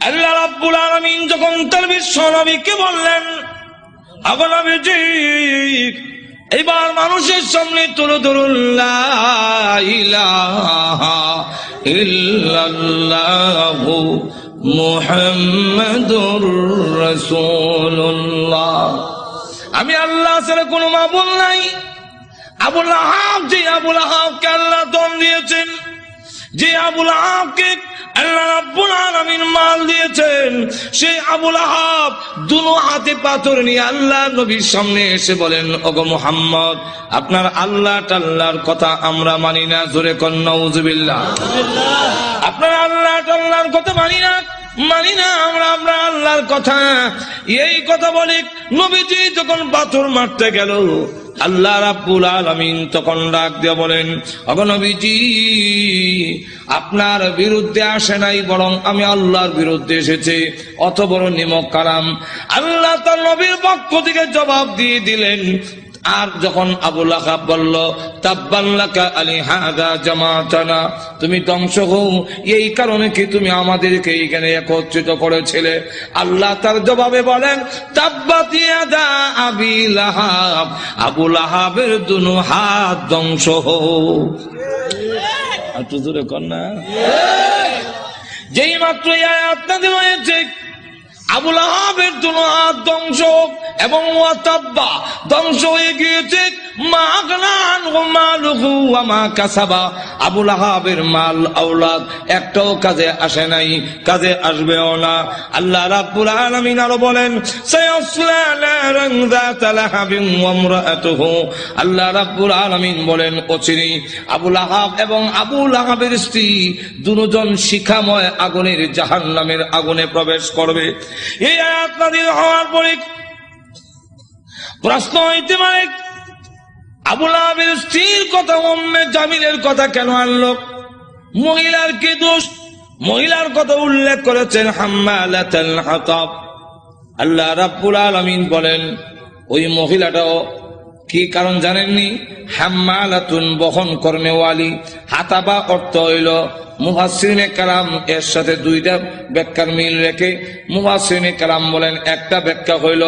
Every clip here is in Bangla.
আল্লাহ রাব্বুল আলামিন যখন তার বিশ্ব নবীকে বললেন, আগো নবীজি এবার মানুষের সামনে তুলে ধরুন লা ইলাহা ইল্লাল্লাহু মুহাম্মাদুর রাসূলুল্লাহ, আমি আল্লাহ ছাড়া কোনো মাবুদ নাই। আবুল আহাব, যে আবুল আহাবকে আল্লাহ দন দিয়েছেন, যে আবুল আহাবকে আল্লাহ রাব্বুল আলামিন মাল দিয়েছেন, সেই আবুল আহাব দুনো হাতে পাথর নিয়ে আল্লাহ নবীর সামনে এসে বলেন, ওগো মুহাম্মদ, আপনার আল্লাহ টাল্লাহর কথা আমরা মানি না। জোরে কোন নাউযুবিল্লাহ। আপনার আল্লাহ টাল্লাহর কথা মানি না আমরা আল্লাহর কথা। এই কথা বলে নবীজি যখন পাথর মারতে গেল, আল্লাহ রাব্বুল আলামিন তখন ডাক দিয়ে বলেন, ওগো নবীজি, আপনার বিরুদ্ধে আসে নাই, বরং আমি আল্লাহর বিরুদ্ধে এসেছে। অত বড় নিমক কালাম আল্লাহ তার নবীর পক্ষ থেকে জবাব দিয়ে দিলেন। আর যখন আবু লাহাব বলল, তাব্বান লাকা আলিহাযা জামাতানা, তুমি ধ্বংস হও, এই কারণে কি তুমি আমাদেরকে এখানে একত্রিত করেছিলে? আল্লাহ তার জবাবে বলেন, তাব্বাত ইয়াদা আবি লাহাব, আবু লাহাবের দুনো হাত ধ্বংস হোক। একটু জোরে কর না। যেই মাত্র এই আয়াত নাযিল হয়েছে, আবু লাহাবের দুনো হাত ধ্বংস এবং ওয়াতাব্বা ধ্বংস হয়ে গিয়েছে। মা আগনা আনহু মালুহু ওয়া মা কাসাবা, আবু লাহাবের মাল আওলাদ একটাও কাজে আসে নাই, কাজে আসবেও না। আল্লাহ রাব্বুল আলামিন আরো বলেন, সায়াসলা নারান যাতা লাহাবিন ওয়া ইমরাআতুহু, আল্লাহ রাব্বুল আলামিন বলেন, অচিরেই আবু লাহাব এবং আবু লাহাবের স্ত্রী দুজন শিখাময় আগুনের জাহান্নামের আগুনে প্রবেশ করবে। এই আয়াত নাযিল হওয়ার পরে প্রশ্ন হইতে পারে, আবু লাহাবের স্ত্রীর কথা, উম্মে জামিলের কথা কেন আনলো? মহিলার কি দোষ? মহিলার কথা উল্লেখ করেছেন হাম্মালাতুল হাতাব। আল্লাহ রাব্বুল আলামিন বলেন, ওই মহিলাটাও কি কারণ জানেননি? হাম্মালাতুন, বহন কর্মেওয়ালি। হাতাবা অর্থ হইল, মুফাসসিরিনে কালাম এর সাথে দুইটা ব্যাখ্যার মিল রেখে মুফাসসিরিনে কালাম বলেন, একটা ব্যাখ্যা হইল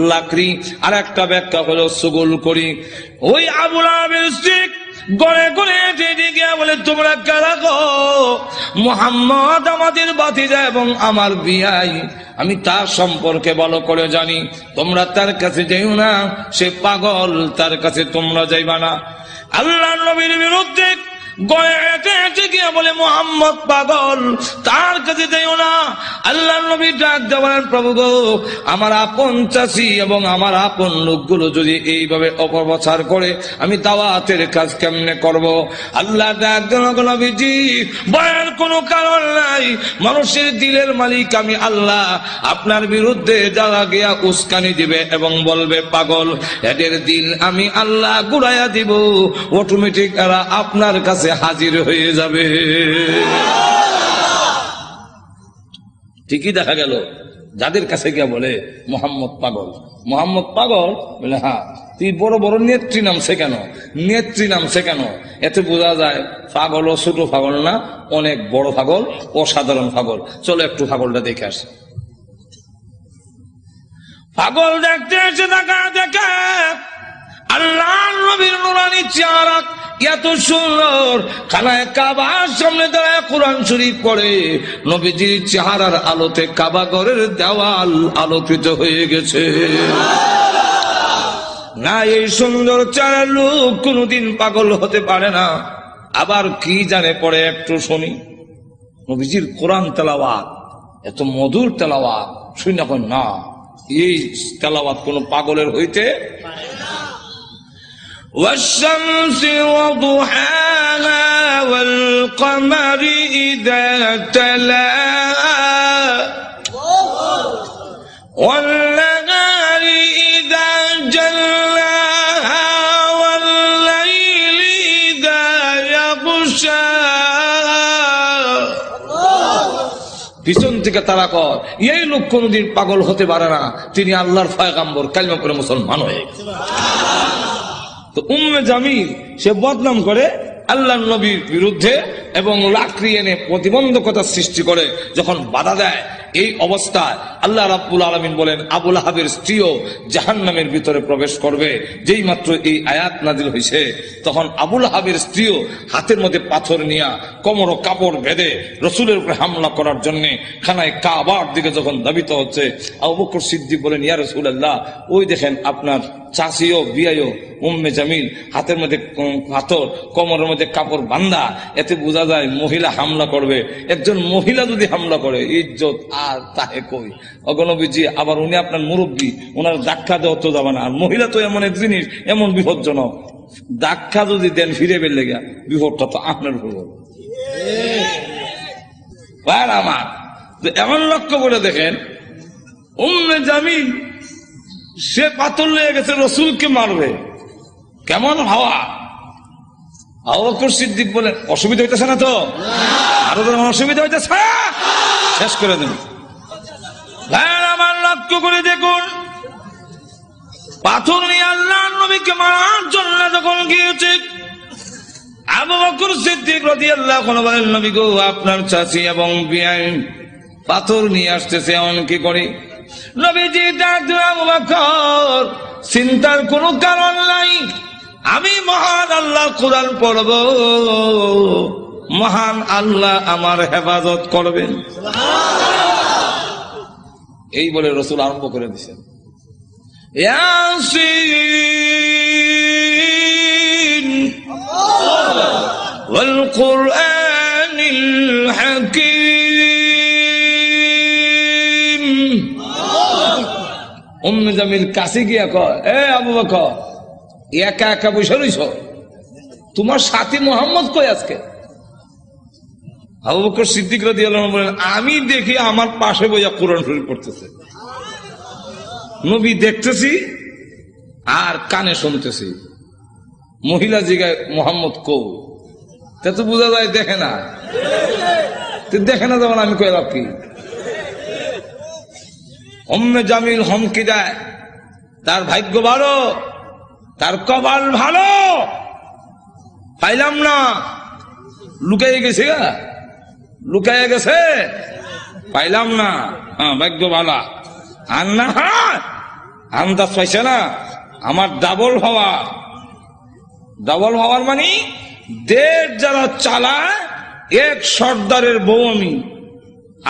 লাকড়ি, আর একটা ব্যাখ্যা হইল সুগুল করি। ওই আবু লাহাবের স্ত্রী গড়ে গড়ে যেতে গিয়া বলে, তোমরা কারা গো? মুহাম্মদ আমাদের ভাতিজা এবং আমার বিয়াই, আমি তার সম্পর্কে ভালো করে জানি, তোমরা তার কাছে যাইও না, সে পাগল, তার কাছে তোমরা যাইবা না। আল্লাহর নবীর বিরুদ্ধে গড়ে হেঁটে গিয়া বলে, মুহাম্মদ পাগল, তার কাছে যাইও না। আল্লাহর নবী ডাক দিয়ে বলেন, প্রভু গো, আমার আপন চাচি এবং আমার আপন লোকগুলো যদি এইভাবে অপপ্রচার করে, আমি দাওয়াতের কাজ কেমনে করব? আল্লাহ ডাক দিয়ে, নবীজি, ভয়ের কোনো কারণ নাই, মানুষের দিলের মালিক আমি আল্লাহ। আপনার বিরুদ্ধে যারা গিয়া উস্কানি দিবে এবং বলবে পাগল, এদের দিল আমি আল্লাহ ঘুরাইয়া দিব, অটোমেটিক এরা আপনার কাছে হাজির হয়ে যাবে। ঠিকই দেখা গেল, যাদের কাছে গিয়া বলে মোহাম্মদ পাগল, মোহাম্মদ পাগল, বলে হ্যাঁ, তুই বড় বড় নেত্রী নামছে কেন? নেত্রী নামছে কেন? এতে বোঝা যায় পাগল ও ছোট পাগল না, অনেক বড় পাগল, অসাধারণ পাগল। চলো একটু পাগলটা দেখে আসি। পাগল দেখতে এসে দেখা দেখে আল্লাহর নবীর নুরানি চেহারা এত সুন্দর, খানায় কাবার সামনে দাঁড়ায় কোরআন শরীফ পড়ে, নবীজির চেহারার আলোতে কাবা ঘরের দেওয়াল আলোকিত হয়ে গেছে। না, এই সুন্দর চেহারার লোক কোনদিন পাগল হতে পারে না। আবার কি জানে পড়ে, একটু শুনি। নবীজির কোরআন তেলাওয়াত এত মধুর তেলাওয়াত, শুনি না, না এই তেলাওয়াত কোন পাগলের হইতে পারে না। والشمس وضحاها والقمر إذا تلاها والنهار إذا جلاها والليل إذا يغشاها। পিছন থেকে তারা কর, এই লোক কোনদিন পাগল হতে পারে না, তিনি আল্লাহর পয়গম্বর, কালিমা করে মুসলমান হয়ে গেছে। তো উম্মে জামিল সে বদনাম করে আল্লাহর নবীর বিরুদ্ধে, এবং লাকড়ি এনে প্রতিবন্ধকতা সৃষ্টি করে যখন বাধা দেয়, এই অবস্থায় আল্লাহ রাব্বুল আলামিন বলেন আবু লাহাবের স্ত্রীও জাহান্নামের ভিতরে প্রবেশ করবে। যেই মাত্র এই আয়াত নাজিল হয়েছে, তখন আবু লাহাবের স্ত্রীও হাতের মধ্যে পাথর নিয়ে কোমর ও কাপড় বেঁধে রসুলের উপরে হামলা করার জন্য খানায় কাবার দিকে যখন ধাবিত হচ্ছে, আবু বকর সিদ্দিক বলেন, ইয়া রাসূলুল্লাহ, ওই দেখেন আপনার চাচিও বিয়াইও উম্মে জামিল হাতের মধ্যে পাথর, কোমরের মধ্যে কাপড় বান্ধা, এতে বোঝা যায় মহিলা হামলা করবে। একজন মহিলা যদি হামলা করে, ইজ্জত আর তাহে কই। অগণবীজি আবার উনি আপনার মুরব্বী, ওনার ধাক্কা দেওয়া তো যাবে না। আর মহিলা তো এমন এক জিনিস, এমন বিপজ্জনক, ধাক্কা যদি দেন ফিরে বের লেগে বিপদটা তো আপনার হলো। আমার এমন লক্ষ্য করে দেখেন, উম্মে জামিল সে পাথর লেগে গেছে, রসুলকে মারবে, কেমন হাওয়া। আবু বকর সিদ্দিক বলেন, অসুবিধা হইতেছে না তো? আরো অসুবিধা হইতেছে, শেষ করে দেন। আমার লক্ষ্য করে দেখুন, পাথর নিয়ে আল্লাহর নবীকে মারার জন্য যখন গিয়েছে, আবু বকর সিদ্দিক রাদিয়াল্লাহু আনহু বলেন, নবী গো, আপনার চাচি এবং বিয়াই পাথর নিয়ে আসতেছে, এমন কি করি? নবীজি ডাকলেন, আবু বকর, চিন্তার কোনো কারণ নাই, আমি মহান আল্লাহ কোরআন পড়ব, মহান আল্লাহ আমার হেফাজত করবেন। এই বলে রসুল আরম্ভ করে দিয়েছেন, ইয়াসিন ওয়াল কুরআনিল হাকীম। উম্মে জামিল কাছে গিয়া কয়, এ আবু বকর, একা একা বসে রইছ, তোমার সাথী মোহাম্মদ কই আজকে? আবু বকর সিদ্দিক রাদিয়াল্লাহু আনহু বলেন, আমি দেখি আমার পাশে বইয়া কোরআন শরীফ পড়তেছে, নবী দেখতেছি আর কানে শুনতেছি। মহিলা জিগায়, মোহাম্মদ কৌ? তা তো বোঝা যায় দেখে না, দেখে না যেমন আমি কইলাম কি? উম্মে জামিল হুমকি দেয়, তার ভাগ্য ভালো, তার কপাল ভালো, পাইলাম না, লুকাইয়ে গেছে, লুকাইয়ে গেছে, পাইলাম না, হ্যাঁ ভাগ্য ভালো। আর না আন্দাজ পাইছে না, আমার ডাবল হওয়া, ডাবল হওয়ার মানে দেশ যারা চালায়, এক সর্দারের বউ আমি,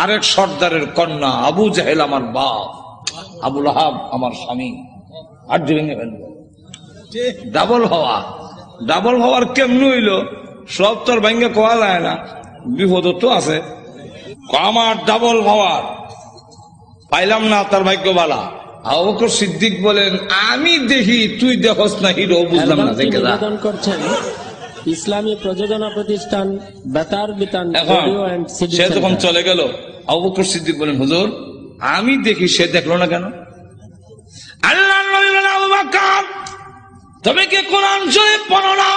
আরেক সর্দারের কন্যা। আবু জাহেল আমার বাপ, আবু লাহাব আমার স্বামী। আর ভেঙে ফেলব, ডাবল হওয়া। ডাবল হওয়ার কেমনি হইল? সব তোর ভেঙে কোয়া যায় না, বিপদ তো আছে। আমার ডাবল হওয়ার পাইলাম না, তার ভাগ্য বালা। আবু বকর সিদ্দিক বলেন, আমি দেখি তুই দেখস না, হিরো বুঝলাম না। নিবেদন করছেন ইসলামী প্রযোজনা প্রতিষ্ঠান বেতার বিতান রেডিও এন্ড সিডি সে যখন চলে গেল, আবু বকর সিদ্দিক বলেন, হুজুর আমি দেখি, সে দেখলো না কেন? আল্লাহর নবী বলেন, আবু বকর তুমি কি কোরআন শরীফ পড়ো না?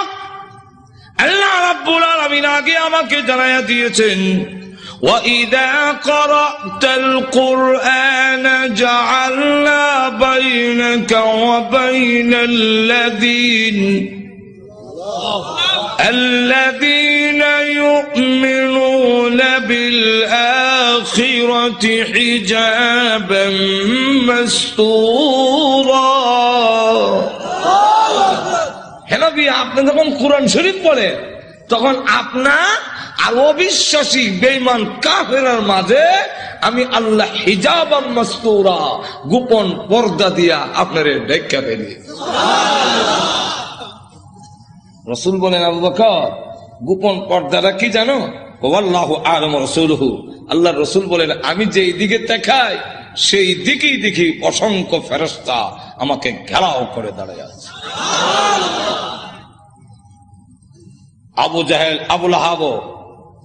আল্লাহ রাব্বুল আলামিন আগে আমাকে জানাইয়া দিয়েছেন, وَإِذَا قَرَأْتَ الْقُرْآنَ جَعَلْنَا بَيْنَكَ وَبَيْنَ الَّذِينَ يُؤْمِنُونَ بِالْآخِرَةِ حِجَابًا مَسْتُورًا। হ্যাঁ নবী, আপনি যখন কোরআন শরীফ পড়েন, তখন আপনার আর অবিশ্বাসী বেঈমান কাফেরের মাঝে আমি আল্লাহ হিজাবাম মাসতুরা, গোপন পর্দা দিয়া আপনারে ঢাকা ফেলি। রাসূল বলেন, আবু বকর গোপন পর্দাটা কি জানো? ওয়াল্লাহু আ'লামু রাসূলুহু। আল্লাহর রাসূল বলেন, আমি যেই দিকে তাকাই সেই দিকেই দেখি অসংখ্য ফেরেশতা আমাকে ঘেরাও করে দাঁড়ায় আছে। আবু জাহেল, আবু লাহাব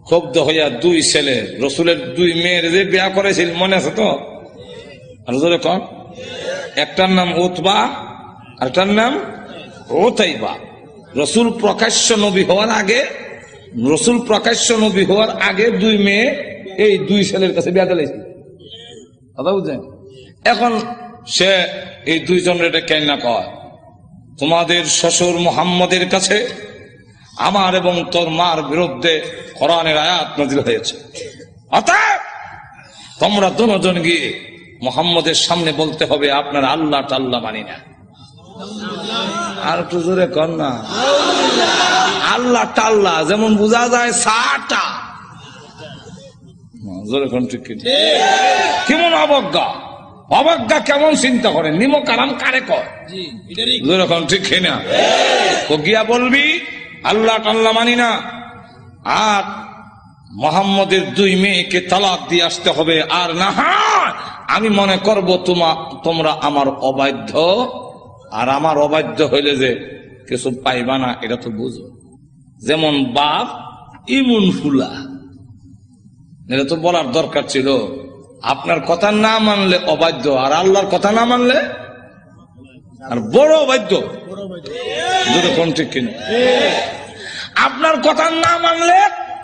ক্ষুব্ধ হইয়া দুই ছেলে, রসুলের দুই মেয়ের যে বিয়া করেছিল, মনে আছে তো? কন, একটার নাম উতবা আর একটার নাম উতাইবা। রসুল প্রকাশ্য নবী হওয়ার আগে, রসুল প্রকাশ্য নবী হওয়ার আগে দুই মেয়ে এই দুই ছেলের কাছে বিয়া দিয়েছিল, কথা বুঝছেন? এখন সে এই দুইজনের এটা কেন না কয়, তোমাদের শ্বশুর মুহাম্মদের কাছে আমার এবং তোর মার বিরুদ্ধে কোরআনের আয়াত নাযিল হয়েছে, অতএব তোমরা দুজন গিয়ে মুহাম্মদের সামনে বলতে হবে আপনার আল্লাহ টাল্লাহ মানি না। আর একটু জোরে কর না। আল্লাহ টাল্লাহ যেমন বোঝা যায় সাটা, জোরে কোন ঠিক কেমন অবজ্ঞা, অবজ্ঞা কেমন চিন্তা করেন, নিমক আরাম কারে কর, জোরে কোন ঠিক না। তো গিয়া বলবি আল্লাহ টাল্লাহ মানি না, আর মুহাম্মদের 2 মেয়েকে তালাক দিয়ে আসতে হবে, আর না হয় আমি মনে করব তোমরা আমার অবাধ্য, আর আমার অবাধ্য হইলে যে কিছু পাইবা না এটা তো বুঝো। যেমন বাপ ইমুন ফুলা, এটা তো বলার দরকার ছিল। আপনার কথা না মানলে অবাধ্য, আর আল্লাহর কথা না মানলে আর বড় অবাধ্য, যেরকম ঠিক কিনা। আপনার কথা না মানলে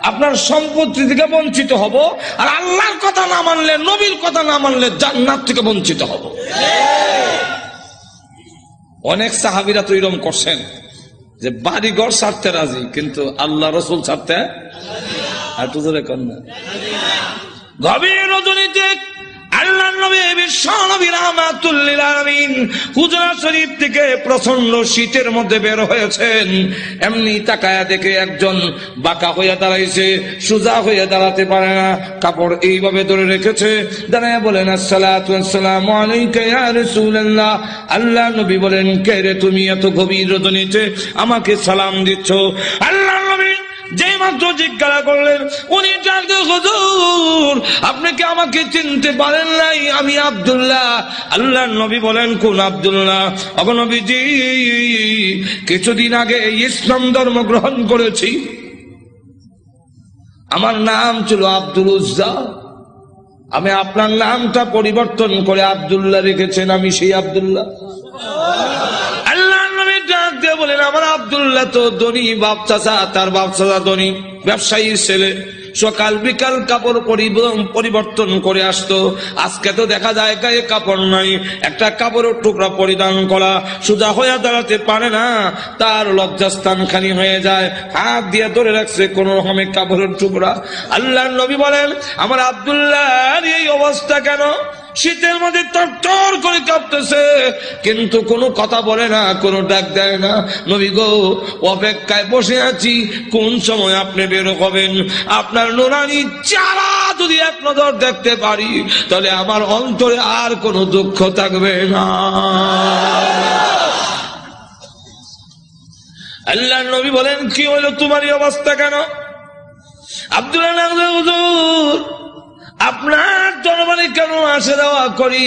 আপনার সম্পত্তি থেকে বঞ্চিত হব, আর আল্লাহর কথা না মানলে, নবীর কথা না মানলে জান্নাত থেকে বঞ্চিত হব। অনেক সাহাবীরা তো এরকম করছেন যে বাড়িঘর ছাড়তে রাজি, কিন্তু আল্লাহ রসুল ছাড়তে আর তো জোরে কর না। গভীর রজনীতে আল্লাহর নবী বিশ্ব নবী রাহমাতুল লিল আলামিন হুজরা শরীফ থেকে প্রচন্ড শীতের মধ্যে বের হয়েছেন। এমনি তাকায়া দেখে একজন বাঁকা হইয়া দাঁড়াইছে, সোজা হইয়া দাঁড়াতে পারে না, কাপড় এইভাবে ধরে রেখেছে। দাঁড়ায়া বলেন আসসালাতু ওয়াসসালামু আলাইকা ইয়া রাসূলুল্লাহ। আল্লাহ নবী বলেন, কে রে তুমি এত গভীর রজনীতে আমাকে সালাম দিচ্ছ? আল্লাহ নবী যে মাত্র জিজ্ঞাসা করলেন, উনি ডাকতে, হুজুর আপনি কি আমাকে চিনতে পারেন নাই? আমি আব্দুল্লাহ। আল্লাহ নবী বলেন, কোন আব্দুল্লাহ? ওগো নবীজি, কিছুদিন আগে ইসলাম ধর্ম গ্রহণ করেছি, আমার নাম ছিল আব্দুল উজ্জা, আমি আপনার নামটা পরিবর্তন করে আব্দুল্লাহ রেখেছেন, আমি সেই আব্দুল্লাহ। বলেন, আমার আব্দুল্লাহ তো ধনী বাপ চাচা, তার বাপ চাচা ধনী ব্যবসায়ীর ছেলে, সকাল বিকাল কাপড় পরিবর্তন করে আসতো। আজকে তো দেখা যায় গায়ে কাপড় নাই, একটা কাপড়ের টুকরা পরিধান করা, সোজা হয়ে দাঁড়াতে পারে না, তার লজ্জাস্থান খানি হয়ে যায়, হাত দিয়ে ধরে রাখছে কোন রকমের কাপড়ের টুকরা। আল্লাহর নবী বলেন, আমার আব্দুল্লাহর এই অবস্থা কেন? শীতের মধ্যে তরতর করে কাঁপতেছে, কিন্তু কোনো কথা বলে না, কোনো ডাক দেয় না। নবী গো, অপেক্ষায় বসে আছি, কোন সময় আপনি বের হবেন? আপনার নুরানি চারা যদি এক নজর দেখতে পারি, তাহলে আমার অন্তরে আর কোনো দুঃখ থাকবে না। আল্লাহর নবী বলেন, কি হলো তোমার এই অবস্থা কেন? আব্দুল্লাহ, হুজুর আপনার দরবারে কেন আসা যাওয়া করি?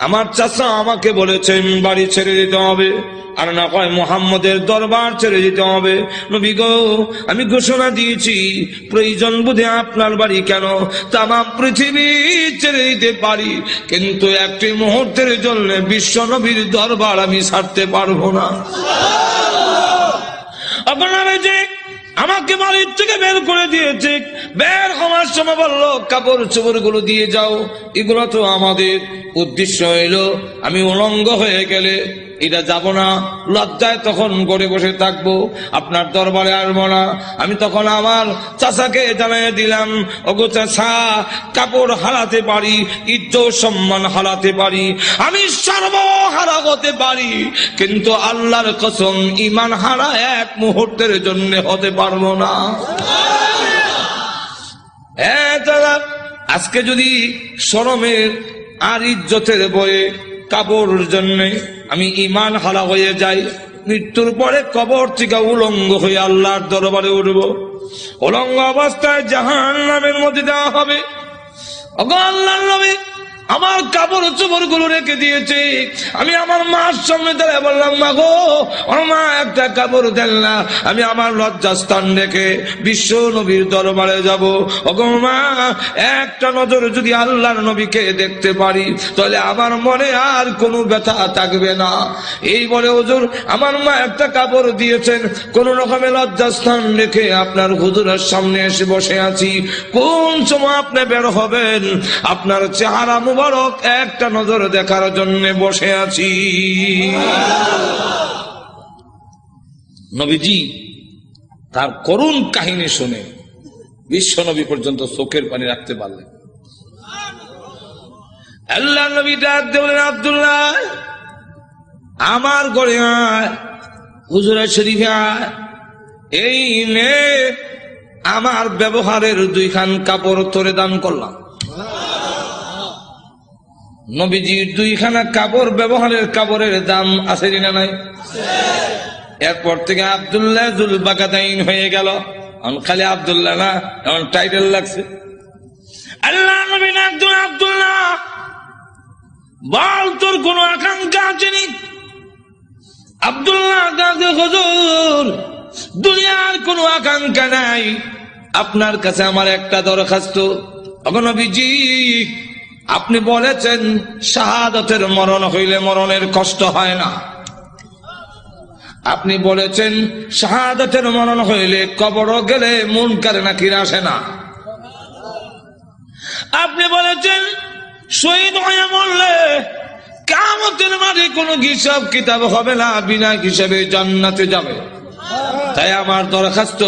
আমার চাচা আমাকে বলেছেন বাড়ি ছেড়ে দিতে হবে, আর না হয় মুহাম্মদের দরবার ছেড়ে দিতে হবে। নবী গো, আমি ঘোষণা দিয়েছি, প্রয়োজন বুঝে আপনার বাড়ি কেন তাম পৃথিবী ছেড়ে দিতে পারি, কিন্তু একটি মুহূর্তের জন্য বিশ্ব নবীর দরবার আমি ছাড়তে পারবো না। আপনারা যে আমাকে বাড়ির থেকে বের করে দিয়েছে, বের হওয়ার সময় বললো কাপড় চোপড় গুলো দিয়ে যাও, এগুলো তো আমাদের। উদ্দেশ্য হইলো আমি উলঙ্গ হয়ে গেলে এটা যাব না, লজ্জায় তখন ঘরে বসে থাকবো, আপনার দরবারে আসবো না। আমি তখন আমার চাচাকে জানিয়ে দিলাম, ওগো চাচা, কাপড় হারাতে পারি, ইজ্জত সম্মান হারাতে পারি, আমি সর্বহারা হতে পারি, কিন্তু আল্লাহর কসম ঈমান হারা এক মুহূর্তের জন্য হতে পারবো না। হ্যাঁ দাদা, আজকে যদি শরমের আর ইজ্জতের বয়ে কাপড়ের জন্য আমি ঈমান হারা হয়ে যাই, মৃত্যুর পরে কবর থেকে উলঙ্গ হয়ে আল্লাহর দরবারে উঠবো, উলঙ্গ অবস্থায় জাহান্নামের মধ্যে দেওয়া হবে। ওগো আল্লাহর নবী, আমার কাপড় চোপড় গুলো রেখে দিয়েছে, আমি আমার মার সামনে দাঁড়িয়ে বললাম, মা গো, আমার মা একটা কাপড় দেন না, আমি আমার লজ্জাস্থান রেখে বিশ্ব নবীর দরবারে যাব। ওগো মা, একটা নজর যদি আল্লাহর নবীকে দেখতে পারি, তাহলে আমার মনে আর কোনো ব্যথা থাকবে না। এই বলে হুজুর আমার মা একটা কাপড় দিয়েছেন, কোন রকমের লজ্জাস্থান রেখে আপনার হুজুরের সামনে এসে বসে আছি। কোন সময় আপনি বের হবেন, আপনার চেহারা মুবারক একটা নজর দেখার জন্য বসে আছি। নবীজি তার করুণ কাহিনী শুনে বিশ্বনবী পর্যন্ত চোখের পানি রাখতে পারলেন। আল্লাহ নবী ডাক দিয়ে বলেন, আব্দুল্লাহ আমার ঘরে আয়, হুজুরের শরীফে আয়, এই নে আমার ব্যবহারের 2 খান কাপড় তোরে দান করলাম। নবীজির 2 খানা কাপড়, ব্যবহারের কাপড়ের দাম আছে না নাই? এরপর থেকে আব্দুল্লাহ জুল বাকাতাইন হয়ে গেল। খালি আব্দুল্লাহ না, এমন টাইটেল লাগছে। আল্লাহ নবী আব্দুল্লাহ বল তোর কোন আকাঙ্ক্ষা আছে নি? আব্দুল্লাহ হুজুর দুনিয়ার কোন আকাঙ্ক্ষা নাই, আপনার কাছে আমার একটা দরখাস্ত। নবীজি আপনি বলেছেন শাহাদাতের মরণ হইলে মরণের কষ্ট হয় না, আপনি বলেছেন শাহাদাতের মরণ হইলে কবর গেলে মুনকার নাকির আসে না, আপনি বলেছেন শহীদ হয়ে মরলে কিয়ামতের মাঠে কোনো হিসাব কিতাব হবে না, বিনা হিসাবে জান্নাতে যাবে। তাই আমার দরখাস্ত,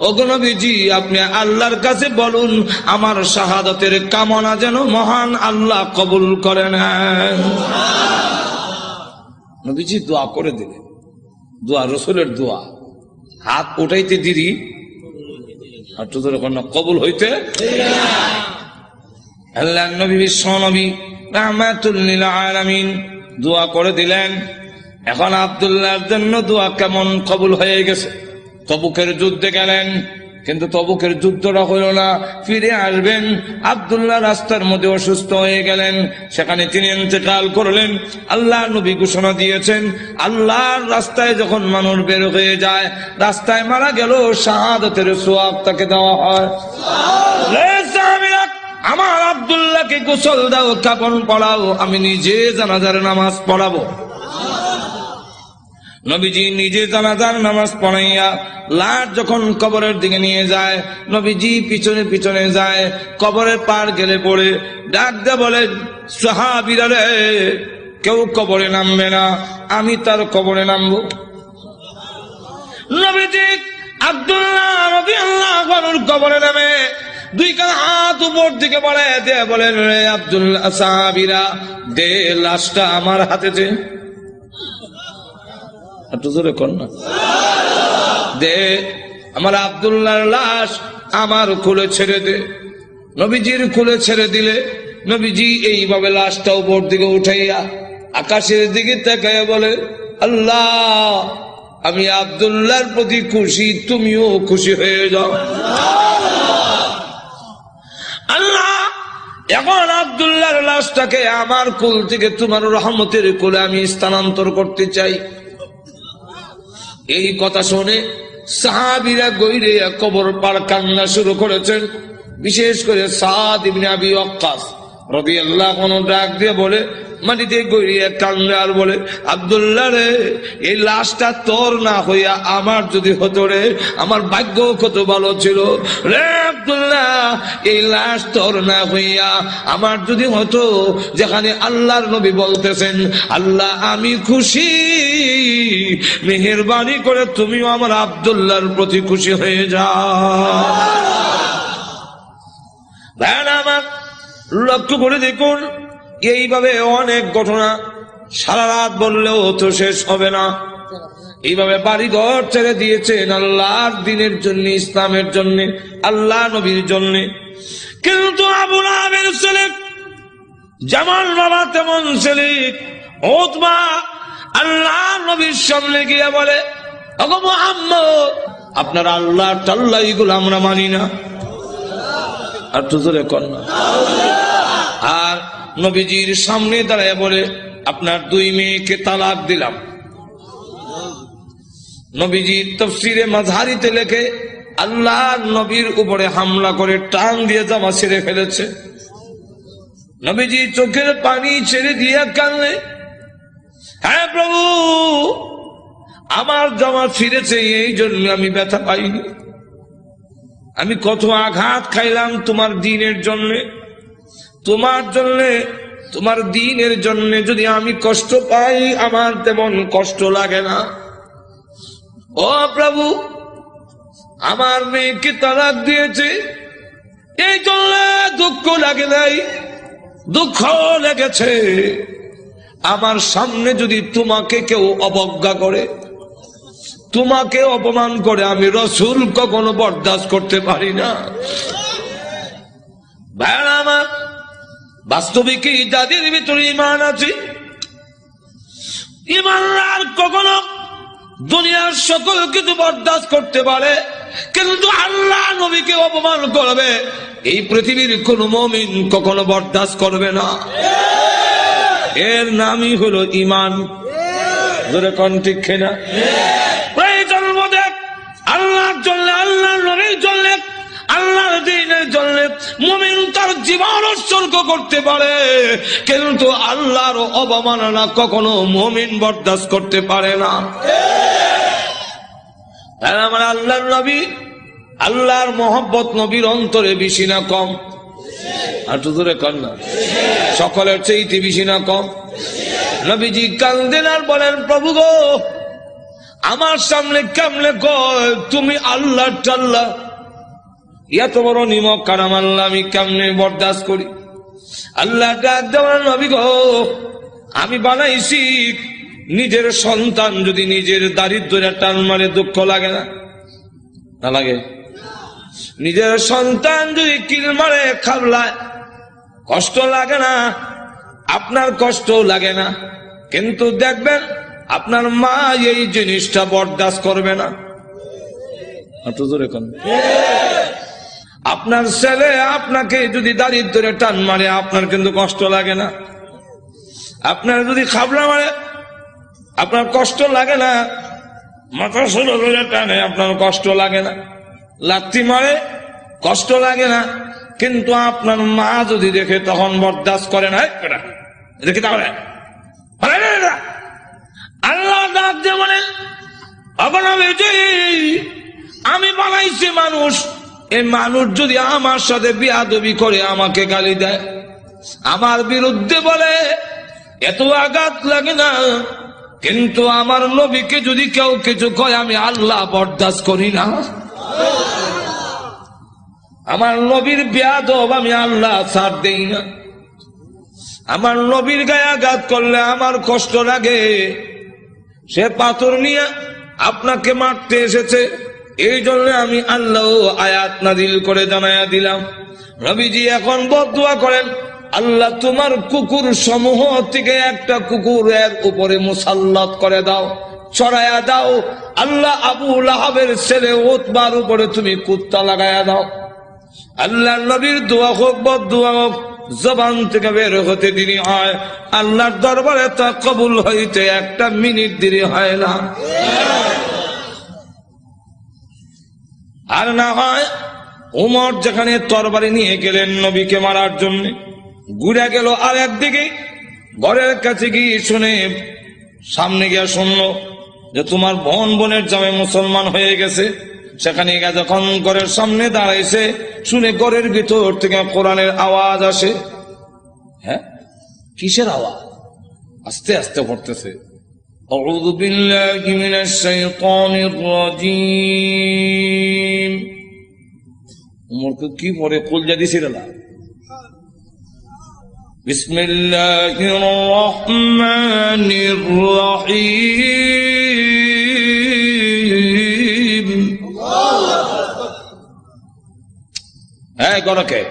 ওগো নবীজি আপনি আল্লাহর কাছে বলুন আমার শাহাদাতের কামনা যেন মহান আল্লাহ কবুল করে নেন। নবীজি দোয়া করে দিলেন, দোয়া রসুলের দোয়া, হাত উঠাইতে দিরি আর তোদের কবুল হইতে। আল্লাহ নবী বিশ্ব নবী রাহমাতুল লিল আলামিন দোয়া করে দিলেন। এখন আব্দুল্লাহর জন্য দোয়া কেমন কবুল হয়ে গেছে। তবুকের যুদ্ধে গেলেন, কিন্তু তবুকের যুদ্ধটা হইল না, ফিরে আসবেন। আব্দুল্লাহ রাস্তার মধ্যে অসুস্থ হয়ে গেলেন, সেখানে তিনি ইন্তেকাল করলেন। আল্লাহ নবী ঘোষণা দিয়েছেন আল্লাহর রাস্তায় যখন মানুষ বের হয়ে যায়, রাস্তায় মারা গেল শাহাদাতের সওয়াব তাকে দেওয়া হয়। আমার আব্দুল্লাহকে গোসল দাও, কাফন পড়াও, আমি নিজে জানাজার নামাজ পড়াবো। নবীজি নিজে জানাজার নামাজ পড়াইয়া লাশ যখন কবরের দিকে নিয়ে যায়, নবীজি পিছনে পিছনে যায়, কবরের পার গেলে পড়ে ডাক দিয়ে বলে, সাহাবীরা রে কেউ কবরে নামবে না, আমি তার কবরে নামবো। নবীজি আব্দুল্লাহ রাদিয়াল্লাহু আনহুর কবরে নামে 2 কান হাত উপর দিকে বলে দিয়ে বলেন, রে আব্দুল্লাহ, সাহাবীরা দে লাশটা আমার হাতে দে। একটু জোরে কর না, দে আমার আব্দুল্লাহর লাশ আমার কোলে ছেড়ে দে। নবীজির কোলে ছেড়ে দিলে নবীজি এইভাবে লাশটা উপর দিকে উঠাইয়া আকাশের দিকে তাকাইয়া বলে, আল্লাহ আমি আব্দুল্লাহর প্রতি খুশি, তুমিও খুশি হয়ে যাও। আল্লাহ এখন আব্দুল্লাহর লাশটাকে আমার কোল থেকে তোমার রহমতের কোলে আমি স্থানান্তর করতে চাই। এই কথা শুনে সাহাবীরা গইরে কবর পার কান্না শুরু করেছেন। বিশেষ করে সাদ ইবনে আবি ওয়াক্কাস রাদিয়াল্লাহু আনহু ডাক দিয়ে বলে, মাটিতে গড়িয়ে কান্দে আর বলে, আব্দুল্লাহ রে এই লাশটা তোর না হইয়া আমার যদি হতো রে, আমার ভাগ্য কত ভালো ছিল রে আব্দুল্লাহ, এই লাশ তোর না হইয়া আমার যদি হতো, যেখানে আল্লাহর নবী বলতেছেন আল্লাহ আমি খুশি, মেহেরবানি করে তুমিও আমার আব্দুল্লাহর প্রতি খুশি হয়ে যাও। আমার লক্ষ্য করে দেখুন, এইভাবে অনেক ঘটনা সারা রাত বললেও তো শেষ হবে না। এইভাবে বাড়ি ঘর ছেড়ে দিয়েছেন আল্লাহর দিনের জন্য, ইসলামের জন্য, আল্লাহ নবীর জন্য। কিন্তু আবু লাহাবের ছেলে যেমন বাবা তেমন ছেলে উতবা আল্লাহ নবীর সামনে গিয়ে বলে, ওগো মুহাম্মদ আপনার আল্লাহ টাল্লাহ এগুলো আমরা মানি না। আর তো জোরে কর না। আর নবীজির সামনে দাঁড়ায় বলে, আপনার 2 মেয়েকে তালাক দিলাম। নবীজি তাফসীরে মাযহারিতে লেখে আল্লাহ নবীর উপরে হামলা করে টান দিয়ে জামা ছেড়ে ফেলেছে। নবীজি চোখের পানি ছেড়ে দিয়ে কাঁদলে, হ্যাঁ প্রভু আমার জামা ছিঁড়েছে, এই জন্য আমি ব্যথা পাইনি। আমি কত আঘাত খাইলাম তোমার দ্বীনের জন্য, তোমার জন্য, তোমার দ্বীনের জন্য যদি আমি কষ্ট পাই আমার তেমন কষ্ট লাগে না। ও প্রভু আমার মেয়েকে তালাক দিয়েছে, এই জন্য দুঃখ লাগে নাই, দুঃখ লেগেছে। আমার সামনে যদি তোমাকে কেউ অবজ্ঞা করে, তোমাকে অপমান করে, আমি রাসূল কখনো বরদাস্ত করতে পারি না। ভাইরা আমার, বাস্তবিকই যাদের ভিতরে ঈমান আছে, ঈমানদার কখনো দুনিয়ার সকল কিছু বরদাস্ত করতে পারে, কিন্তু আল্লাহ নবীকে অপমান করবে এই পৃথিবীর কোন মুমিন কখনো বরদাস্ত করবে না। এর নামই হলো ঈমান। জোরে কোন ঠিক কিনা? প্রয়োজন বোধে আল্লাহর জন্য, আল্লাহর নবীর জন্য, আল্লাহর দ্বীনের জন্য মুমিন তার জীবন উৎসর্গ করতে পারে, কিন্তু আল্লাহর অবমাননা কখনো মুমিন বরদাস্ত করতে পারে না। আমার আল্লাহর নবী, আল্লাহর মহব্বত নবীর অন্তরে বেশি না কম? আর তো দূরে কর না, সকলের চেয়ে বেশি না কম? নবীজি কান্দেন আর বলেন, প্রভু গো, আমার সামনে কেমনে কয় তুমি আল্লাহ টাল্লাহ, এত বড় নিমক কারাম আল্লাহ আমি কেমনে বরদাস্ত করি? আল্লাহ ডাক দেওয়ার, নবী গো, আমি বানাইছি নিজের সন্তান যদি নিজের দারিদ্র্যের টান মারে দুঃখ লাগে না? না লাগে? নিজের সন্তান যদি কিল মারে খাবলায় কষ্ট লাগে না? আপনার কষ্ট লাগে না, কিন্তু দেখবেন আপনার মা এই জিনিসটা বরদাস্ত করবে না। আপনার ছেলে আপনাকে যদি দারিদ্র্যের টান মারে আপনার কিন্তু কষ্ট লাগে না? আপনার যদি খাবলা মারে আপনার কষ্ট লাগে না? মাথা ষোলো টানে আপনার কষ্ট লাগে না? লাথি মারে কষ্ট লাগে না, কিন্তু আপনার মা যদি দেখে তখন বরদাস্ত করে না। দেখি তাহলে আল্লাহ ডাক দিয়ে বলেন, আমি বানাইছি মানুষ, এই মানুষ যদি আমার সাথে বেয়াদবি করে, আমাকে গালি দেয়, আমার বিরুদ্ধে বলে, এত আঘাত লাগে না, কিন্তু আমার নবীকে যদি কেউ কিছু কয় আমি আল্লাহ বরদাস্ত করি না। আমার নবীর বেয়াদব আমি আল্লাহ ছাড় দেই না। আমার নবীর গায়ে আঘাত করলে আমার কষ্ট লাগে। সে পাথর নিয়ে আপনাকে মারতে এসেছে, এই জন্য আমি আল্লাহ আয়াত নাযিল করে জানায়া দিলাম। নবীজি এখন বদদুয়া করেন, আল্লাহ তোমার কুকুর সমূহ থেকে একটা কুকুরের উপরে মুসাল্লাত করে দাও, চড়াইয়া দাও। আল্লাহ আবু লাহাবের ছেলে উতবার উপরে তুমি কুত্তা লাগাইয়া দাও। আল্লাহ নবীর দোয়া হোক বদদুয়া হোক, জবান থেকে বের হতে দেরি হয়, আল্লাহর দরবারে তা কবুল হইতে একটা মিনিট দেরি হয় না। আর না হয় উমর যেখানে তরবারি নিয়ে গেলেন নবীকে মারার জন্য, ঘুরে গেল আর একদিকে, ঘরের কাছে গিয়ে শুনে, সামনে গিয়ে শুনলো যে তোমার বোনের জামাই মুসলমান হয়ে গেছে। সেখানে গিয়ে যখন ঘরের সামনে দাঁড়াইছে, শুনে ঘরের ভিতর থেকে কোরআনের আওয়াজ আসে। হ্যাঁ, কিসের আওয়াজ? আস্তে আস্তে পড়তেছে, আউযু বিল্লাহি মিনাশ শাইতানির রাজীম। উমরকে কি পড়ে কলজা দিছিল না। বিসমিল্লাহির রহমানির রহিম। হ্যাঁ, গরকে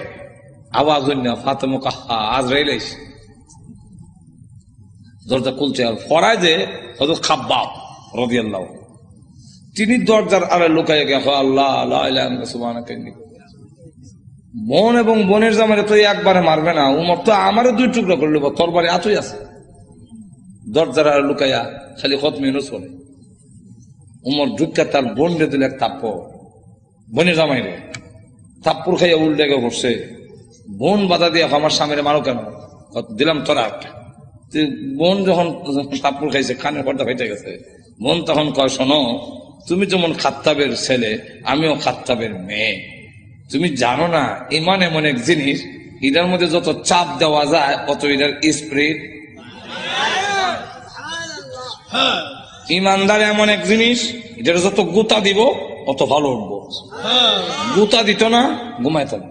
আওয়াজ হইনা ফাতেমা কাহা আজরাইল আইছে, দরজা খুলছে। আর ফরায় যে হযরত খাব্বাব রাদিয়াল্লাহু, তিনি দরজার আড়ে লুকাইয়া গেছে, আল্লাহ লা ইলাহা ইল্লাল্লাহ সুবহানাকা ইন্নী। বোন এবং বোনের জামাইরে তো একবারে মারবে না, উমর তো আমারও দুই টুকরা করলো, তরবারি আতই আছে। দরজার আড়ে লুকাইয়া খালি খতমে ইউনূস পড়ে। উমর ঢুকা তার বোন রে দিল এক থাপ্পড়, বোনের জামাইরে থাপ্পড় খাইয়া উল্টে গিয়ে বসছে। বোন বাধা দিয়ে, আমার স্বামীরে মারো কেন? দিলাম তোরা একটা। বোন যখন থাপ্পড় খাইছে, কানের পর্দা ফেটে গেছে। বোন তখন কয়, শোনো, তুমি যেমন খাত্তাবের ছেলে, আমিও খাত্তাবের মেয়ে। তুমি জানো না ঈমান এমন এক জিনিস, এটার মধ্যে যত চাপ দেওয়া যায় অত এটার স্পিরিট। ইমানদার এমন এক জিনিস, এটার যত গুতা দিব অত ভালো উঠবো, গুতা দিত না, ঘুমাইতাম।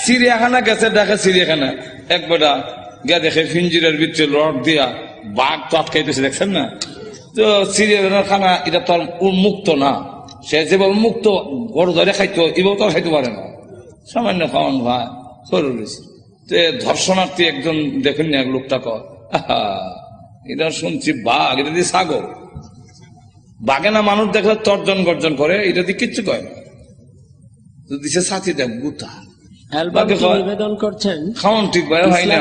চিড়িয়াখানা গেছে, দেখে চিড়িয়াখানা এক বেটা গিয়া দেখে ফিঞ্জিরের ভিতরে রড দিয়া বাঘ তো আটকাইতেছে, দেখছেন না? তো চিড়িয়াখানার খানা এটা তো আর উন্মুক্ত না, সে যেভাবে মুক্ত গরু ধরে খাইতো এভাবে তো আর খাইতে পারে না, সামান্য খাওয়ান ভাই সরু রয়েছে। ধর্ষণার্থী একজন দেখেন না, এক লোকটা কয় এটা শুনছি বাঘ, এটা দিয়ে ছাগল, বাঘে না মানুষ দেখলে তর্জন গর্জন করে, এটা দিয়ে কিচ্ছু কয় না, দিছে সাথী দেখ গুতা। নিবেদন করছেন খাওয়ান ঠিক ভাই হয় না,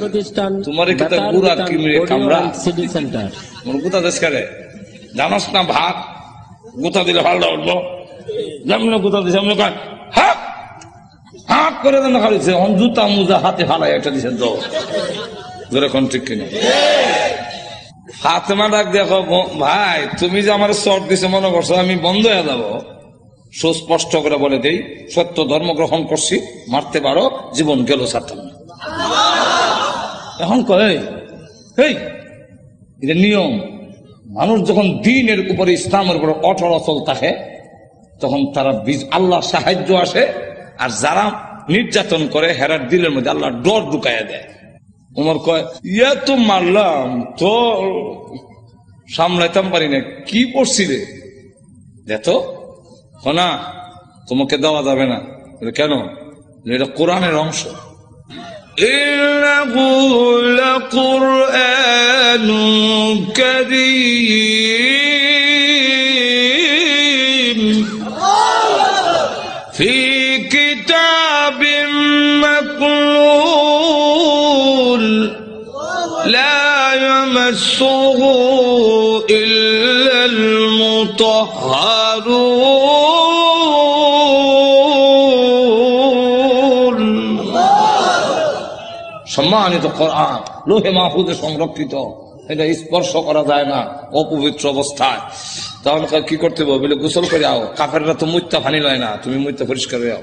প্রতিষ্ঠান তোমার এখানে গুড়া কিমরে কামড়া সিটি সেন্টার গুতা দেশ করে জানাস না, ভাত গুতা দিলে ভালো উঠবো, যেমন গুতা দিছে এমনি কয় হাক হাক করে দেন, খালিছে জুতা মুজা হাতে ফালাই একটা দিচ্ছেন তো যেরকম ঠিক কিনা। ফাতেমা ডাক দেখো, ভাই তুমি যে আমার চট দিছে মনে করছো আমি বন্ধ হয়ে যাবো? সুস্পষ্ট করে বলে দেই, সত্য ধর্ম গ্রহণ করছি, মারতে পারো, জীবন গেল ছাড়তাম না। এখন কয় এটা নিয়ম, মানুষ যখন দিনের উপরে ইসলামের উপরে অটল অচল থাকে তখন তারা আল্লাহ সাহায্য আসে, আর যারা নির্যাতন করে হেরার দিলের মধ্যে আল্লাহ ডর ঢুকাইয়া দেয়। উমর কয় ইয়া তো মারলাম তো সামলাইতাম পারি না, কি পড়ছি রে দেখো না, তোমাকে দেওয়া যাবে না। কেন? এটা কোরআনের অংশ। ইন্নাহু লাকুরআনুন কারীম ফি কিতাবিম মাকনুন লা ইয়ামাসসুহু ইল্লাল মুতাহহারুন। সম্মানিত কোরআন লোহে মাহফুজে সংরক্ষিত, এটা স্পর্শ করা যায় না অপবিত্র অবস্থায়। তাহলে কি করতে হবে? বলে গোসল করে আও, কাফেররা তো মুত্তা ফানি লয় না, তুমি মুত্তা পরিষ্কার হয়ে আও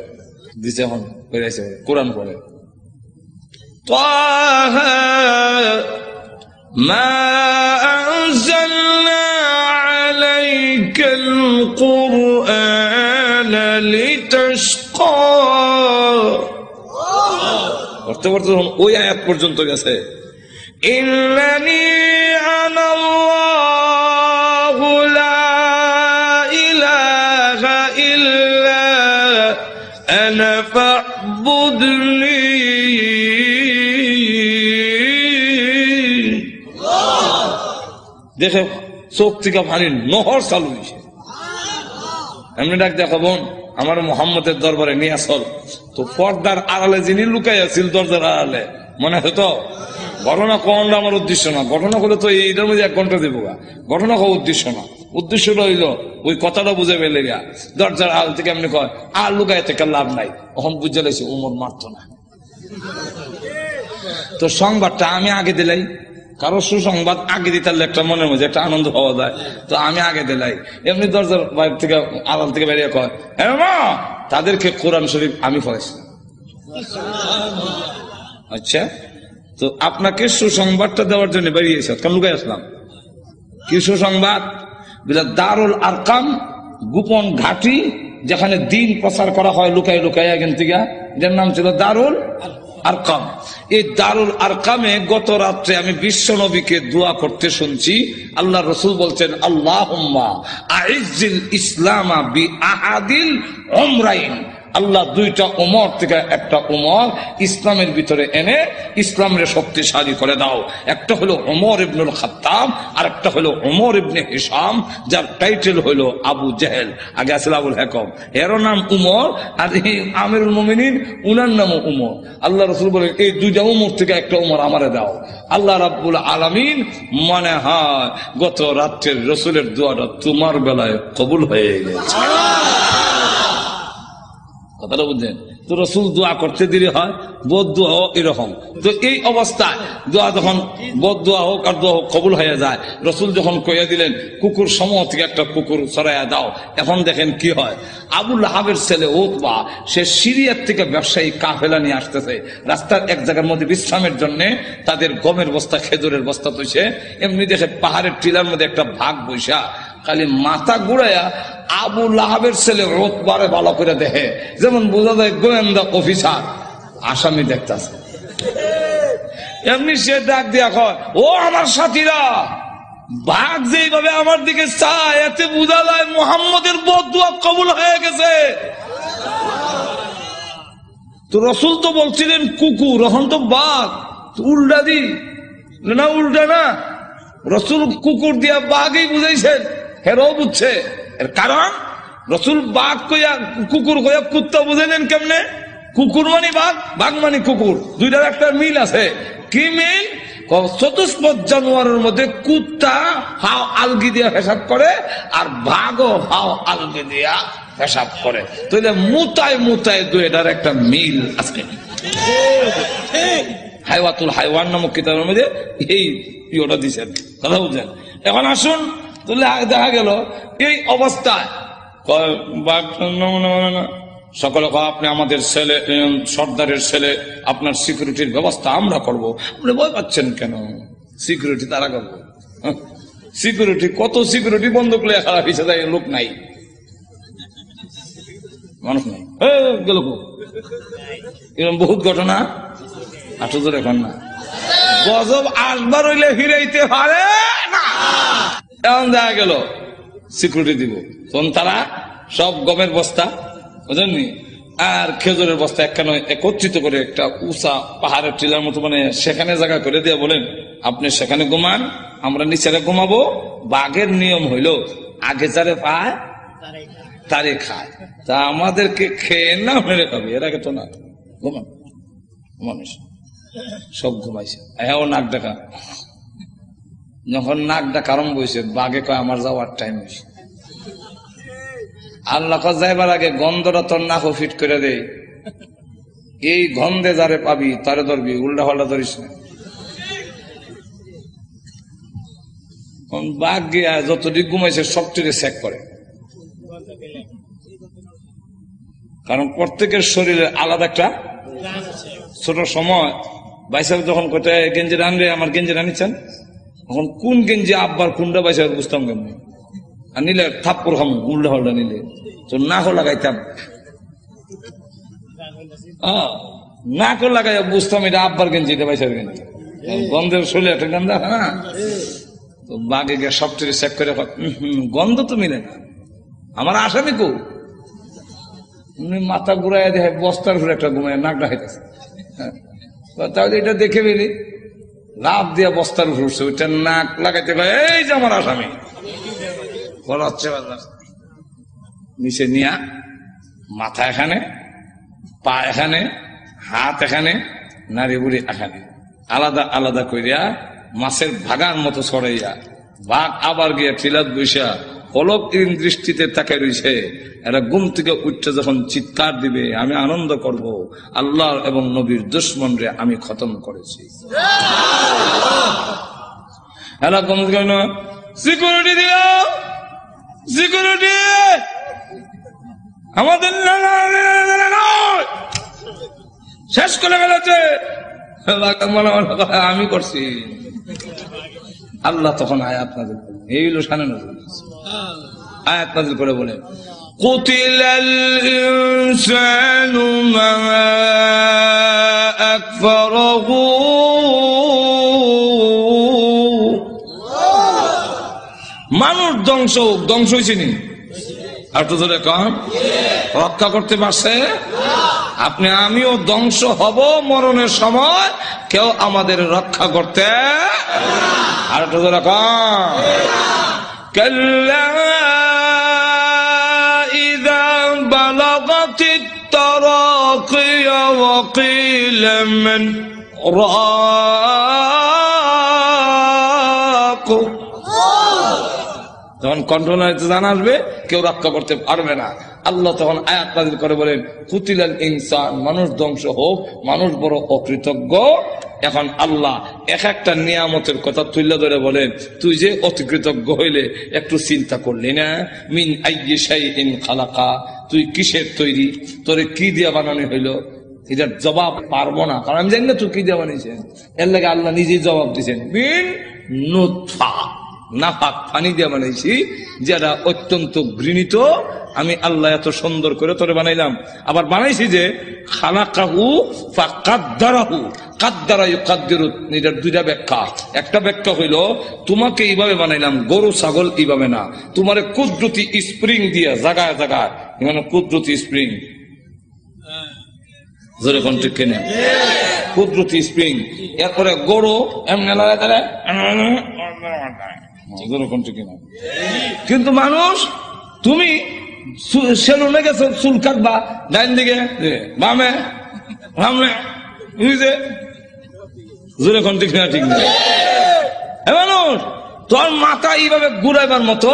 দিছে। এখন বেরিয়েছে কোরআন পড়ে তাহা মা আনজালনা আলাইকাল কুরআনা লিতাশকা। পড়তে পড়তে ওই আয়াত পর্যন্ত গেছে, ইন্নানি আনাল্লাহু লা ইলাহা ইল্লা আনা ফা'বুদনি। দেখে চোখ থেকে পানি নহর চালু হয়েছে। এমনি ডাক দেখা বোন, আমার মোহাম্মদের দরবারে নিয়ে আসল। তো পর্দার আড়ালে যিনি লুকাই আছিল দরজার আড়ালে, মনে আছে তো? ঘটনা কোনটা আমার উদ্দেশ্য না, ঘটনা করলে তো এইটার মধ্যে 1 ঘন্টা দেবো। ঘটনা কোন উদ্দেশ্য না, উদ্দেশ্যটা হইল ওই কথাটা বুঝে পেলে গা দরজার আড়াল থেকে এমনি কয় আর লুকাই থেকে লাভ নাই। তখন বুঝে লাগছে ওমর মারত না। তো সংবাদটা আমি আগে দিলাই, কারো সুসংবাদ আগে দিতে একটা মনের মধ্যে একটা আনন্দ পাওয়া যায়, তো আমি আগে দিলাই। এমনি দরজার বাইরে থেকে আড়াল থেকে বেরিয়ে কয় হ্যাঁ মা, তাদেরকে কোরআন শরীফ আমি পড়াইছি। আচ্ছা, তো আপনাকে সুসংবাদটা দেওয়ার জন্য বেরিয়েছে, কেন লুকাই আসলাম? কি সুসংবাদ? দারুল আরকাম গোপন ঘাঁটি, যেখানে দিন প্রচার করা হয় লুকাই লুকাই এখান থেকে, যার নাম ছিল দারুল আরকাম। এই দারুল আরকামে গত রাত্রে আমি বিশ্ব নবীকে দোয়া করতে শুনছি। আল্লাহ রসুল বলছেন আল্লাহুম্মা আইজ্জিল ইসলামা বি আহাদিল উমরাইন। আল্লাহ 2টা উমর থেকে একটা উমর ইসলামের ভিতরে এনে ইসলামের শক্তিশালী করে দাও। একটা হলো উমর ইবনুল খাত্তাব, আর একটা হলো উমর ইবনে হিশাম, যার টাইটেল হলো আবু জেহেল। আগে আসলে আবুল হেকম, এর নাম উমর, আর এই আমিরুল মুমিনিন উনার নামও উমর। আল্লাহ রসুল বলেন এই 2টা উমর থেকে একটা উমর আমারে দাও। আল্লাহ রাব্বুল আলামিন মনে হয় গত রাত্রের রসুলের দোয়াটা তোমার বেলায় কবুল হয়ে গেছে। কথাটা বুঝলেন? তো রসুল দোয়া করতে দেরি হয়, বদদোয়া হোক এরকম। তো এই অবস্থায় দোয়া যখন বদদোয়া হোক আর দোয়া হোক কবুল হয়ে যায়, রসুল যখন কইয়া দিলেন কুকুর সমূহ থেকে একটা কুকুর সরাইয়া দাও, এখন দেখেন কি হয়। আবু লাহাবের ছেলে উতবা, সে সিরিয়ার থেকে ব্যবসায়ী কাফেলা নিয়ে আসতেছে, রাস্তার এক জায়গার মধ্যে বিশ্রামের জন্য তাদের গমের বস্তা খেজুরের বস্তা তৈছে, এমনি দেখে পাহাড়ের টিলার মধ্যে একটা ভাগ বৈশা খালি মাথা ঘুরাইয়া আবু লাহাবের ছেলে উতবারে ভালো করে দেখে, যেমন বোঝা যায় গোয়েন্দা অফিসার আসামি দেখতেছে। এমনি সে ডাক দিয়া কয়, ও আমার সাথীরা, বাঘ যেইভাবে আমার দিকে চায় এতে বোঝা যায় মুহাম্মদের বদদুয়া কবুল হয়ে গেছে। তো রসুল তো বলছিলেন কুকুর, এখন তো বাঘ, উল্টা দি না, উল্টা না, রসুল কুকুর দিয়া বাঘই বুঝাইছেন, হেরাও বুঝছে। এর কারণ রসুল বাঘ কইয়া কুকুর কইয়া কুত্তা বুঝাইলেন কেমনে? কুকুর মানে বাঘ, বাঘ মানে কুকুর, দুইটার একটা মিল আছে। কি মিল? চতুষ্পদ জানোয়ারের মধ্যে কুত্তা হাও আলগি দিয়া হিসাব করে, আর বাঘও হাও আলগি দিয়া হিসাব করে। তাহলে মুতায় মুতায় দুইটার একটা মিল আছে। হাইওয়াতুল হাইওয়ান নামক কিতাবের মধ্যে এই ইয়েটা দিচ্ছেন, কথা বুঝছেন? এখন আসুন, তাহলে দেখা গেল এই অবস্থায় সকলে আপনি আমাদের ছেলে, সর্দারের ছেলে, আপনার সিকিউরিটির ব্যবস্থা আমরা করবো। আপনি ভয় পাচ্ছেন কেন? সিকিউরিটি তারা করবো। সিকিউরিটি কত সিকিউরিটি বন্ধুক লইয়া খারাপ হিসেবে যায়, লোক নাই, মানুষ নাই, গেল এরকম বহুত ঘটনা। আঠুজোর এখন না, গজব আসবার হইলে ফিরাইতে পারে না। এখন দেখা গেল সিকিউরিটি দিব, তখন তারা সব গমের বস্তা বুঝলেননি আর খেজুরের বস্তা একখানে একত্রিত করে একটা উঁচা পাহাড়ের টিলার মতো মানে সেখানে জায়গা করে দিয়ে বলেন, আপনি সেখানে ঘুমান, আমরা নিচে ঘুমাবো। বাঘের নিয়ম হইল আগে যারে পায় তারে খায়, তা আমাদেরকে খেয়ে না মেরে খাবে, এর আগে তো না। ঘুমান মানুষ সব ঘুমাইছে, হ্যাঁ নাক ডাকা। যখন নাক ডাকা আরম্ভ হয়েছে, বাঘে কয় আমার যাওয়ার টাইম হয়েছে। আল্লাহ যাইবার আগে গন্ধটা তোর নাক ফিট করে দে, এই গন্ধে যারে পাবি তারে ধরবি, উল্টা পাল্টা ধরিস না। বাঘ গিয়া যতটুকু ঘুমাইছে সবটিকে চেক করে, কারণ প্রত্যেকের শরীরে আলাদা একটা ছোট সময় বাইসা যখন কোথায় গেঞ্জি রানবে, আমার গেঞ্জি রানিচ্ছেন, তখন কোন গেঞ্জি আব্বার কোনটা বাইসা বুঝতাম কেমন, আর নিলে থাপ্পর খাম উল্টা হল্টা নিলে তো নাকও লাগাইতাম, নাকও লাগাই বুঝতাম এটা আব্বার গেঞ্জি, এটা বাইসার গেঞ্জি, গন্ধের শরীরে একটা গন্ধ আছে না। তো বাঘে গিয়ে সবটিকে চেক করে গন্ধ তো মিলে না, আমার আসামি কো মাথা ঘুরাই দেখে বস্তার ঘুরে একটা ঘুমায় নাকটা খাইতেছে। তাহলে এটা দেখে বেরি লাভ দিয়া বস্তার উপর উঠছে, ওইটা নাক লাগাইতে পারে, এই যে আমার আসামি বলা হচ্ছে। নিচে নিয়া মাথা এখানে, পা এখানে, হাত এখানে, নারী বুড়ি এখানে, আলাদা আলাদা করিয়া মাছের ভাগার মতো ছড়াইয়া বাঘ আবার গিয়া টিলাত বৈশা পলক দৃষ্টিতে তাকে রয়েছে। এরা ঘুম থেকে উঠতে যখন চিৎকার দিবে, আমি আনন্দ করব, আল্লাহ এবং নবীর দুশ্মন রে আমি খতম করেছি। এরা ঘুম থেকে সিকিউরিটি দিও, সিকিউরিটি আমাদের শেষ করে ফেলেছে, আমি করছি। আল্লাহ তখন আয়াত নাযিল করলেন, এই হলো শানে নজরুল, আয়াত নাযিল করে বলে কুতিলাল ইনসানু মা আকফারহু, মানুষ ধ্বংস হয়েছে নি, আর তো ধরে কন রক্ষা করতে পারছে? আপনি আমিও ধ্বংস হব মরণের সময়, কেউ আমাদের রক্ষা করতে, আর তো ধরে কন কাল্লা ইযা বালাগাতিত তারাকিয়া ওয়া কিলা মান রাক, যখন কন্ট্রোলারে জান আসবে কেউ রক্ষা করতে পারবে না। আল্লাহ তখন আয়াত নাযিল করে বলেন কুতিলাল ইনসান, মানুষ ধ্বংস হোক, মানুষ বড় অকৃতজ্ঞ। এখন আল্লাহ এক একটা নিয়ামতের কথা তুলে ধরে বলেন তুই যে অতিকৃতজ্ঞ হইলে একটু চিন্তা করলি না? মিন আইয়ি শাইইন খালাকা, তুই কিসের তৈরি, তোরে কি দিয়া বানানো হইলো? এটার জবাব পারবো না, কারণ আমি জানি না তুই কি দিয়ে বানিয়েছেন। এর লাগে আল্লাহ নিজেই জবাব দিচ্ছেন মিন নুতফা, নাফাক পানি দিয়ে বানাইছি, যেটা অত্যন্ত ঘৃণিত। আমি আল্লাহ এত সুন্দর করে তোরে বানাইলাম। আবার বানাইছি যে খালাকাহু ফাকাদ্দারাহু, কাদ্দারা ইউকাদ্দিরু, এটার দুইটা ব্যাখ্যা। একটা ব্যাখ্যা হইল তোমাকে এইভাবে বানাইলাম, গরু ছাগল এইভাবে না, তোমারে কুদরতি স্প্রিং দিয়ে জায়গায় জায়গায়, মানে কুদরতি স্প্রিং, জোরে কোন ঠিক কেনে কুদরতি স্প্রিং। এরপরে গরু এমনি লড়াই দাঁড়ায়, জোরে কোন ঠিক কিনা। কিন্তু মানুষ, তুমি সেলুনে গেছো চুল কাটবা, ডাইন দিকে বামে বামে, জোরে কোন ঠিক না ঠিক না। মানুষ তোর মাথা এইভাবে ঘুরাইবার মতো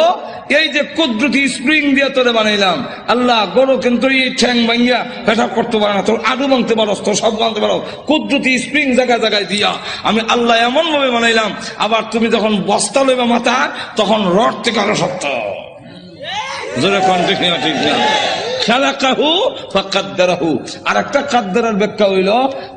এই যে কুদরতি স্প্রিং দিয়ে তোরে বানাইলাম। আল্লাহ গরু কিন্তু এই ঠ্যাং ভাঙ্গিয়া পেশাব করতে পারে না, তোর আডু ভাঙতে পারো, তোর সব ভাঙতে পারো, কুদরতি স্প্রিং জায়গায় জায়গায় দিয়া আমি আল্লাহ এমন ভাবে বানাইলাম। আবার তুমি যখন বস্তা লইবা মাথা, তখন রড থেকে আরো শক্ত। জোরে কোন ঠিক না ঠিক না। খালাকাহু ফাকাদ্দারাহু, আর একটা কাদ্দারার ব্যাখ্যা হইল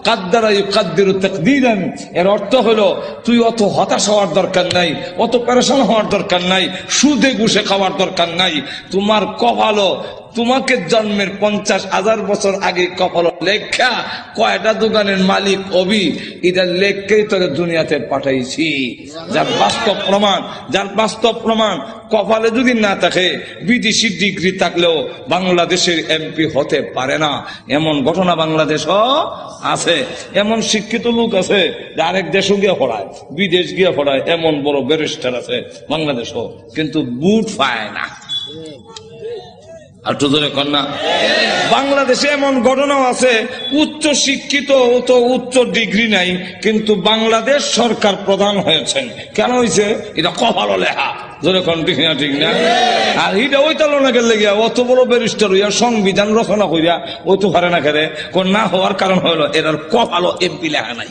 কাদ্দারা ইউকাদ্দিরু তাকদীরান। এর অর্থ হলো তুই অত হতাশ হওয়ার দরকার নাই, অত পেরেশান হওয়ার দরকার নাই, সুদে ঘুষে খাওয়ার দরকার নাই। তোমার কপালও তোমাকে জন্মের 50,000 বছর আগে কপাল লেখা কয়টা দোকানের মালিক অবি, এটা লেখকেই তোকে দুনিয়াতে পাঠাইছি। যার বাস্তব প্রমাণ, যার বাস্তব প্রমাণ কপালে যদি না থাকে, বিদেশি ডিগ্রি থাকলেও বাংলাদেশের এমপি হতে পারে না, এমন ঘটনা বাংলাদেশও আছে। এমন শিক্ষিত লোক আছে যে আরেক দেশও গিয়ে পড়ায়, বিদেশ গিয়ে পড়ায়, এমন বড় ব্যারিস্টার আছে বাংলাদেশও, কিন্তু বুট পায় না। আর তোদের কন্যা বাংলাদেশে এমন ঘটনাও আছে, উচ্চ শিক্ষিত, তো উচ্চ ডিগ্রি নাই, কিন্তু বাংলাদেশ সরকার প্রধান হয়েছেন। কেন হয়েছে? এটা কপাল লেখা। যেরকম ঠিক না ঠিক না। আর এটা ওই তালনাকে লেগে অত বড় ব্যারিস্টার হইয়া সংবিধান রচনা করিয়া ওই তো পারে না, খেলে না হওয়ার কারণ হইলো এটার কপাল এমপি লেখা নাই।